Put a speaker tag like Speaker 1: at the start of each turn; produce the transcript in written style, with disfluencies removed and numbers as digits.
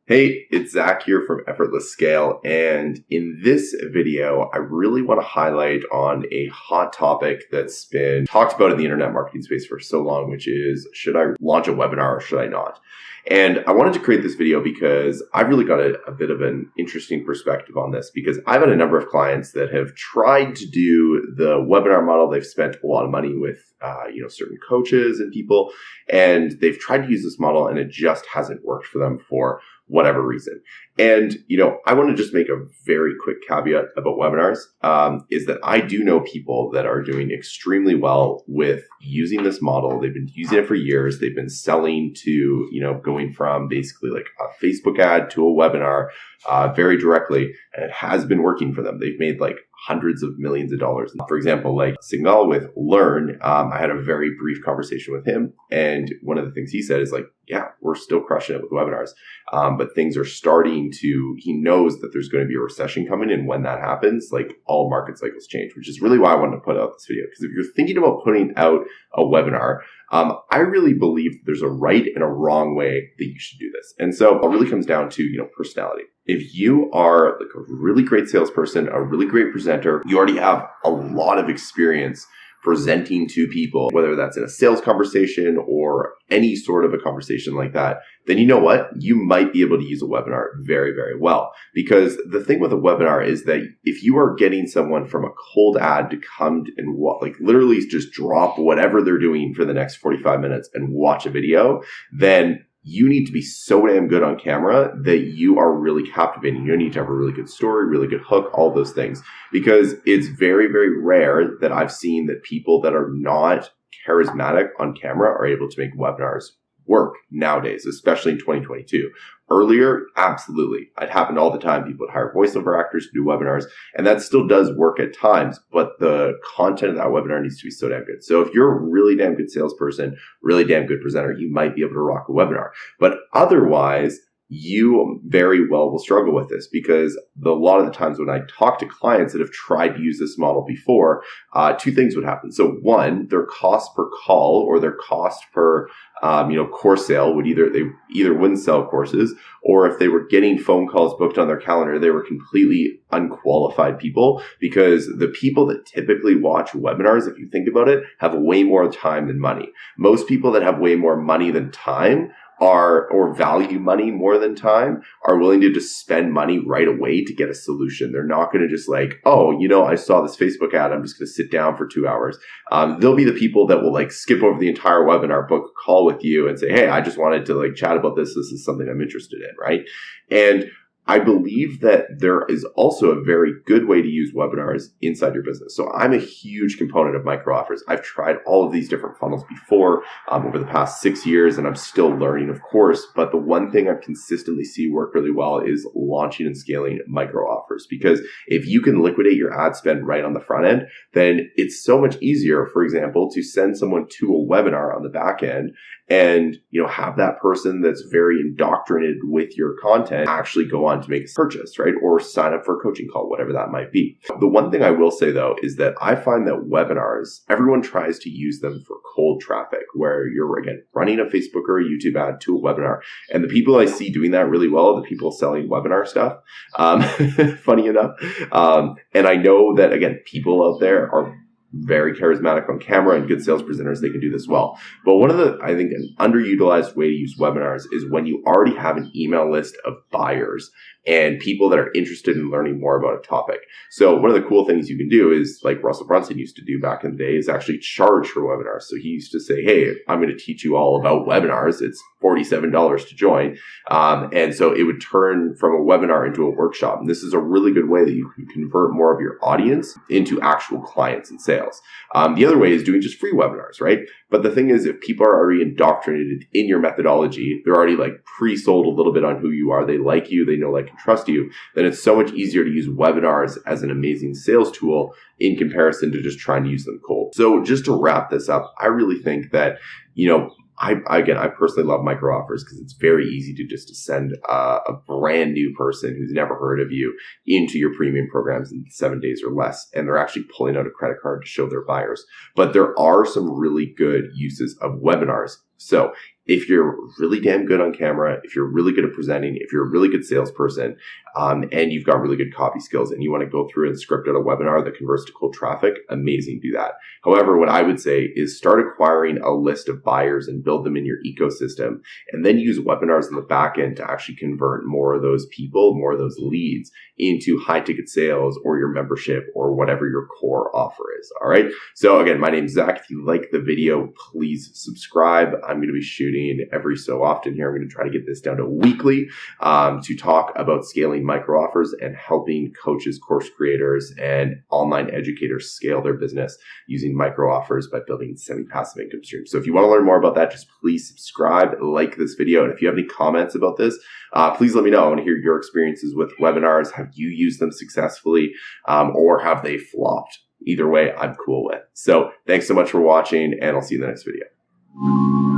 Speaker 1: Hey, it's Zach here from Effortless Scale, and in this video, I really want to highlight on a hot topic that's been talked about in the internet marketing space for so long, which is, should I launch a webinar or should I not? And I wanted to create this video because I've really got a bit of an interesting perspective on this, because I've had a number of clients that have tried to do the webinar model. They've spent a lot of money with certain coaches and people, and they've tried to use this model and it just hasn't worked for them for whatever reason. And, I want to just make a very quick caveat about webinars, is that I do know people that are doing extremely well with using this model. They've been using it for years. They've been selling to, going from basically like a Facebook ad to a webinar very directly, and it has been working for them. They've made like hundreds of millions of dollars. For example, like Signal with Learn, I had a very brief conversation with him. And one of the things he said is like, yeah, we're still crushing it with webinars. But things are starting to, he knows that there's going to be a recession coming. And when that happens, like all market cycles change, which is really why I wanted to put out this video. Because if you're thinking about putting out a webinar, I really believe that there's a right and a wrong way that you should do this. And so it really comes down to, personality. If you are like a really great salesperson, a really great presenter, you already have a lot of experience presenting to people, whether that's in a sales conversation or any sort of a conversation like that, then you know what? You might be able to use a webinar very, very well. Because the thing with a webinar is that if you are getting someone from a cold ad to come and literally just drop whatever they're doing for the next 45 minutes and watch a video, then you need to be so damn good on camera that you are really captivating. You need to have a really good story, really good hook, all those things. Because it's very, very rare that I've seen that people that are not charismatic on camera are able to make webinars work nowadays, especially in 2022. Earlier, absolutely. It happened all the time. People would hire voiceover actors to do webinars, and that still does work at times, but the content of that webinar needs to be so damn good. So if you're a really damn good salesperson, really damn good presenter, you might be able to rock a webinar. But otherwise, you very well will struggle with this, because a lot of the times when I talk to clients that have tried to use this model before, two things would happen. So one, their cost per call or their cost per course sale would either wouldn't sell courses, or if they were getting phone calls booked on their calendar, they were completely unqualified people, because the people that typically watch webinars, if you think about it, have way more time than money. Most people that have way more money than time or value money more than time are willing to just spend money right away to get a solution. They're not going to just like, I saw this Facebook ad, I'm just going to sit down for 2 hours. They'll be the people that will like skip over the entire webinar, book a call with you and say, hey, I just wanted to like chat about this. This is something I'm interested in, right? And I believe that there is also a very good way to use webinars inside your business. So I'm a huge component of micro offers. I've tried all of these different funnels before over the past 6 years, and I'm still learning, of course. But the one thing I've consistently seen work really well is launching and scaling micro offers. Because if you can liquidate your ad spend right on the front end, then it's so much easier, for example, to send someone to a webinar on the back end and have that person that's very indoctrinated with your content actually go on to make a purchase, right? Or sign up for a coaching call, whatever that might be. The one thing I will say though is that I find that webinars, everyone tries to use them for cold traffic, where you're again running a Facebook or a YouTube ad to a webinar. And the people I see doing that really well are the people selling webinar stuff. Funny enough. And I know that again, people out there are very charismatic on camera and good sales presenters, they can do this well. But one of the, I think, an underutilized way to use webinars is when you already have an email list of buyers and people that are interested in learning more about a topic. So one of the cool things you can do is, like Russell Brunson used to do back in the day, is actually charge for webinars. So he used to say, hey, I'm going to teach you all about webinars. It's $47 to join. And so it would turn from a webinar into a workshop. And this is a really good way that you can convert more of your audience into actual clients and sales. The other way is doing just free webinars, right? But the thing is, if people are already indoctrinated in your methodology, they're already like pre-sold a little bit on who you are, they like you, they know, like, and trust you, then it's so much easier to use webinars as an amazing sales tool in comparison to just trying to use them cold. So just to wrap this up, I really think that, I personally love micro offers because it's very easy to just send a brand new person who's never heard of you into your premium programs in 7 days or less. And they're actually pulling out a credit card to show their buyers. But there are some really good uses of webinars. So if you're really damn good on camera, if you're really good at presenting, if you're a really good salesperson, and you've got really good copy skills and you want to go through and script out a webinar that converts to cold traffic, amazing, do that. However, what I would say is start acquiring a list of buyers and build them in your ecosystem, and then use webinars in the back end to actually convert more of those people, more of those leads into high ticket sales or your membership or whatever your core offer is. All right. So again, my name's Zach. If you like the video, please subscribe. I'm going to be shooting every so often here. I'm going to try to get this down to weekly to talk about scaling micro offers and helping coaches, course creators, and online educators scale their business using micro offers by building semi-passive income streams. So if you want to learn more about that, just please subscribe, like this video. And if you have any comments about this, please let me know. I want to hear your experiences with webinars. Have you used them successfully, or have they flopped? Either way, I'm cool with. So thanks so much for watching, and I'll see you in the next video.